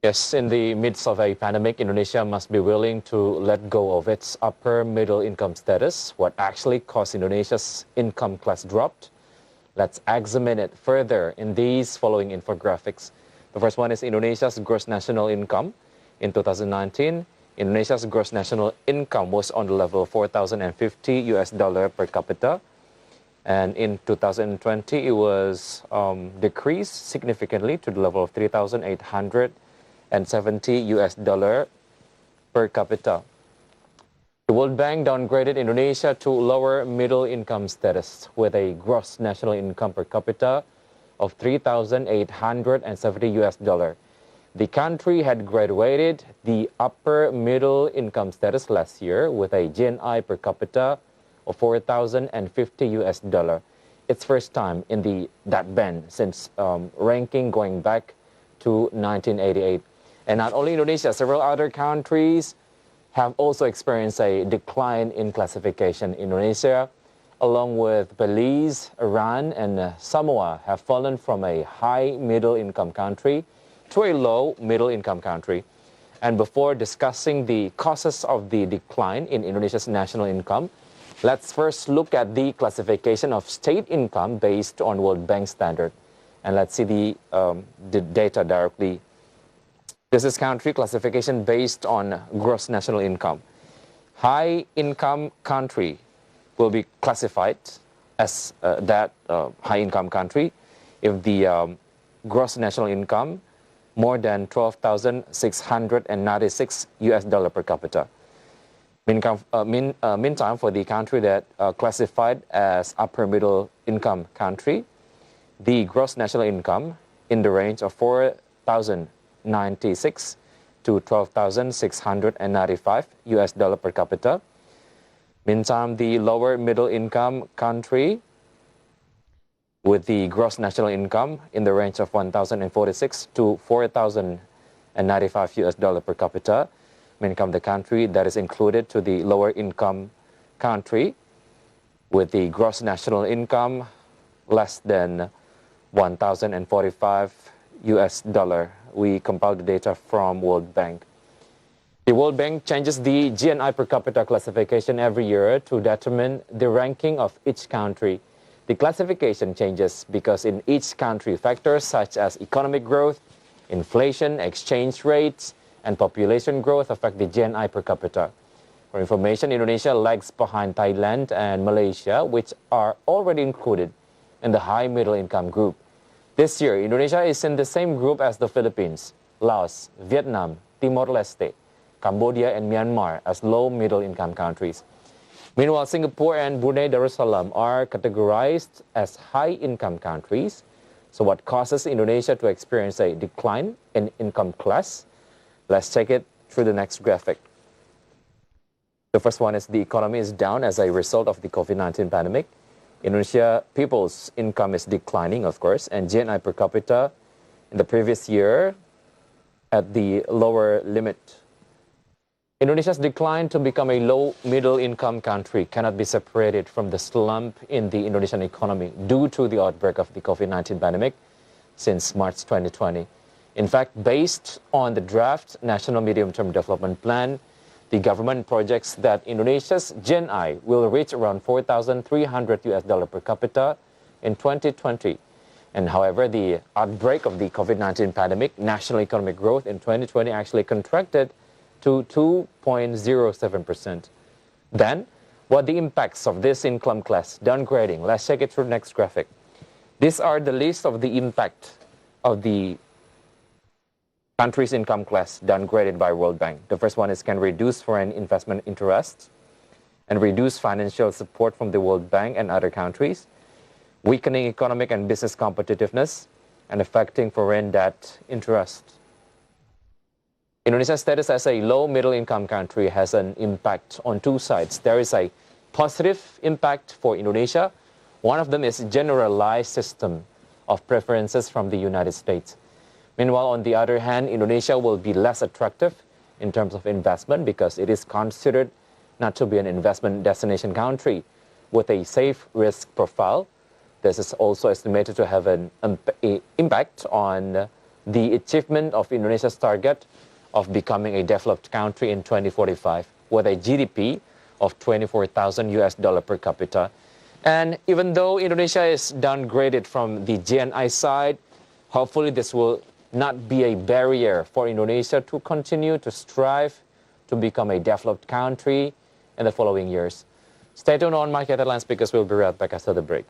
Yes, in the midst of a pandemic, Indonesia must be willing to let go of its upper middle income status. What actually caused Indonesia's income class dropped? Let's examine it further in these following infographics. The first one is Indonesia's gross national income. In 2019, Indonesia's gross national income was on the level of $4,050 per capita. And in 2020, it was decreased significantly to the level of $3,870 per capita. The World Bank downgraded Indonesia to lower middle income status with a gross national income per capita of $3,870. The country had graduated the upper middle income status last year with a GNI per capita of $4,050. Its first time in that band since ranking going back to 1988. And not only Indonesia, several other countries have also experienced a decline in classification. Indonesia, along with Belize, Iran, and Samoa, have fallen from a high middle income country to a low middle income country. And before discussing the causes of the decline in Indonesia's national income, let's first look at the classification of state income based on World Bank standard. And let's see the data directly. This is country classification based on gross national income. High income country will be classified as that high income country if the gross national income more than $12,696 per capita. Meantime, for the country that classified as upper middle income country, the gross national income in the range of $4,096 to $12,695 per capita. Meantime, the lower middle income country with the gross national income in the range of $1,046 to $4,095 per capita. Meantime, the country that is included to the lower income country with the gross national income less than $1,045. We compiled the data from World Bank. The World Bank changes the GNI per capita classification every year to determine the ranking of each country. The classification changes because in each country, factors such as economic growth, inflation, exchange rates, and population growth affect the GNI per capita. For information, Indonesia lags behind Thailand and Malaysia, which are already included in the high middle income group. This year, Indonesia is in the same group as the Philippines, Laos, Vietnam, Timor-Leste, Cambodia, and Myanmar as low middle income countries. Meanwhile, Singapore and Brunei Darussalam are categorized as high income countries. So what causes Indonesia to experience a decline in income class? Let's check it through the next graphic. The first one is the economy is down as a result of the COVID-19 pandemic. Indonesia people's income is declining, of course, and GNI per capita in the previous year at the lower limit. Indonesia's decline to become a low middle income country cannot be separated from the slump in the Indonesian economy due to the outbreak of the COVID-19 pandemic since March 2020. In fact, based on the draft National Medium-Term Development Plan, the government projects that Indonesia's GNI will reach around $4,300 per capita in 2020. And however, the outbreak of the COVID-19 pandemic, national economic growth in 2020 actually contracted to 2.07%. Then, what are the impacts of this income class downgrading? Let's check it through the next graphic. These are the list of the impact of the country's income class downgraded by World Bank. The first one is can reduce foreign investment interests and reduce financial support from the World Bank and other countries, weakening economic and business competitiveness, and affecting foreign debt interest. Indonesia's status as a low middle income country has an impact on two sides. There is a positive impact for Indonesia. One of them is generalized system of preferences from the United States. Meanwhile, on the other hand, Indonesia will be less attractive in terms of investment because it is considered not to be an investment destination country with a safe risk profile. This is also estimated to have an impact on the achievement of Indonesia's target of becoming a developed country in 2045 with a GDP of 24,000 US dollar per capita. And even though Indonesia is downgraded from the GNI side, hopefully this will not be a barrier for Indonesia to continue to strive to become a developed country in the following years. Stay tuned on Market Headlines because we'll be right back after the break.